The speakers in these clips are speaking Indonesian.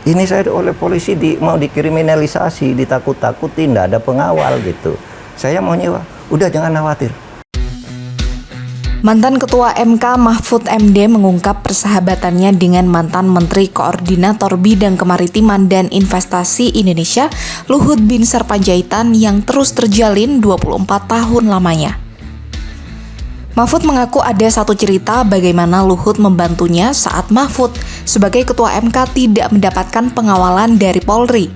Ini saya oleh polisi mau dikriminalisasi, ditakut-takutin, nggak ada pengawal gitu. Saya mau nyewa, udah jangan khawatir. Mantan Ketua MK Mahfud MD mengungkap persahabatannya dengan mantan Menteri Koordinator Bidang Kemaritiman dan Investasi Indonesia, Luhut Binsar Panjaitan, yang terus terjalin 24 tahun lamanya. Mahfud mengaku ada satu cerita bagaimana Luhut membantunya saat Mahfud sebagai Ketua MK tidak mendapatkan pengawalan dari Polri.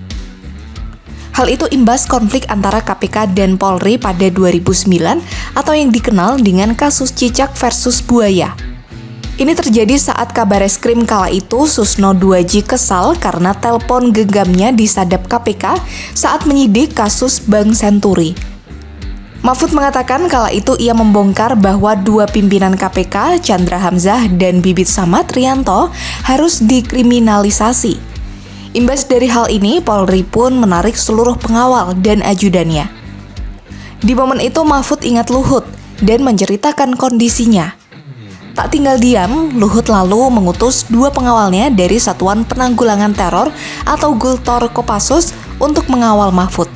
Hal itu imbas konflik antara KPK dan Polri pada 2009 atau yang dikenal dengan kasus Cicak versus Buaya. Ini terjadi saat Kabareskrim kala itu Susno Duaji kesal karena telepon genggamnya disadap KPK saat menyidik kasus Bank Senturi. Mahfud mengatakan kala itu ia membongkar bahwa dua pimpinan KPK, Chandra Hamzah dan Bibit Samad Rianto, harus dikriminalisasi. Imbas dari hal ini, Polri pun menarik seluruh pengawal dan ajudannya. Di momen itu Mahfud ingat Luhut dan menceritakan kondisinya. Tak tinggal diam, Luhut lalu mengutus dua pengawalnya dari Satuan Penanggulangan Teror atau Gultor Kopassus untuk mengawal Mahfud.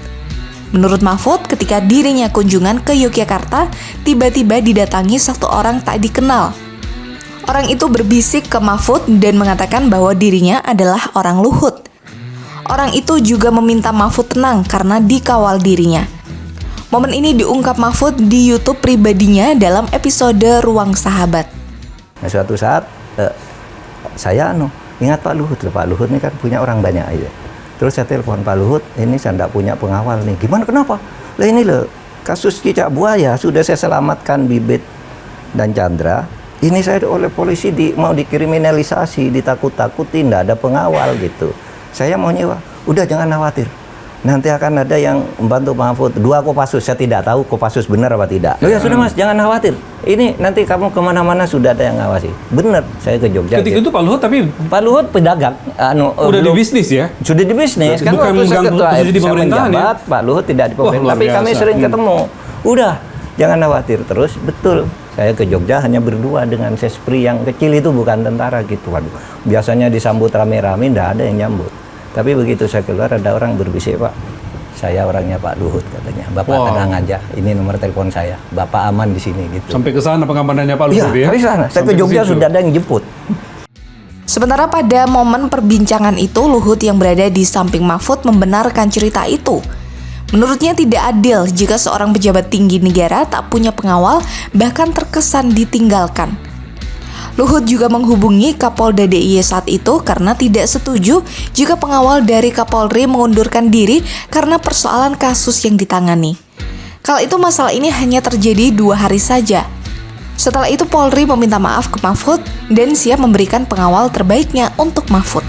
Menurut Mahfud, ketika dirinya kunjungan ke Yogyakarta, tiba-tiba didatangi satu orang tak dikenal. Orang itu berbisik ke Mahfud dan mengatakan bahwa dirinya adalah orang Luhut. Orang itu juga meminta Mahfud tenang karena dikawal dirinya. Momen ini diungkap Mahfud di YouTube pribadinya dalam episode Ruang Sahabat. Nah, suatu saat saya ingat Pak Luhut. Pak Luhut ini kan punya orang banyak aja. Terus saya telepon Pak Luhut, ini saya tidak punya pengawal nih. Gimana kenapa? Lah ini loh, kasus Cicak Buaya sudah saya selamatkan Bibit dan Chandra. Ini saya oleh polisi mau dikriminalisasi, ditakut-takutin, nggak ada pengawal gitu. Saya mau nyewa, udah jangan khawatir. Nanti akan ada yang membantu Mahfud. Dua Kopassus, saya tidak tahu Kopassus benar apa tidak. Oh ya sudah Mas, jangan khawatir. Ini nanti kamu kemana-mana sudah ada yang ngawasi. Benar, saya ke Jogja. Ketika itu Pak Luhut tapi Pak Luhut pedagang. Udah di bisnis ya? Sudah di bisnis. Kan bukan mengganggu posisi di pemerintahan ya? Pak Luhut tidak di pemerintahan, tapi kami sering ketemu. Udah, jangan khawatir. Terus betul. Saya ke Jogja hanya berdua dengan Sespri yang kecil itu, bukan tentara gitu. Waduh, biasanya disambut rame-rame, nggak ada yang nyambut. Tapi begitu saya keluar ada orang berbisik, Pak, saya orangnya Pak Luhut katanya. Bapak tenang aja, ini nomor telepon saya. Bapak aman di sini gitu. Sampai ke sana pengamanannya Pak Luhut ya? Iya, sana. Saya ke Jogja sudah ada yang jemput. Sementara pada momen perbincangan itu, Luhut yang berada di samping Mahfud membenarkan cerita itu. Menurutnya tidak adil jika seorang pejabat tinggi negara tak punya pengawal, bahkan terkesan ditinggalkan. Luhut juga menghubungi Kapolda DIY saat itu karena tidak setuju jika pengawal dari Kapolri mengundurkan diri karena persoalan kasus yang ditangani. Kala itu masalah ini hanya terjadi 2 hari saja. Setelah itu Polri meminta maaf ke Mahfud dan siap memberikan pengawal terbaiknya untuk Mahfud.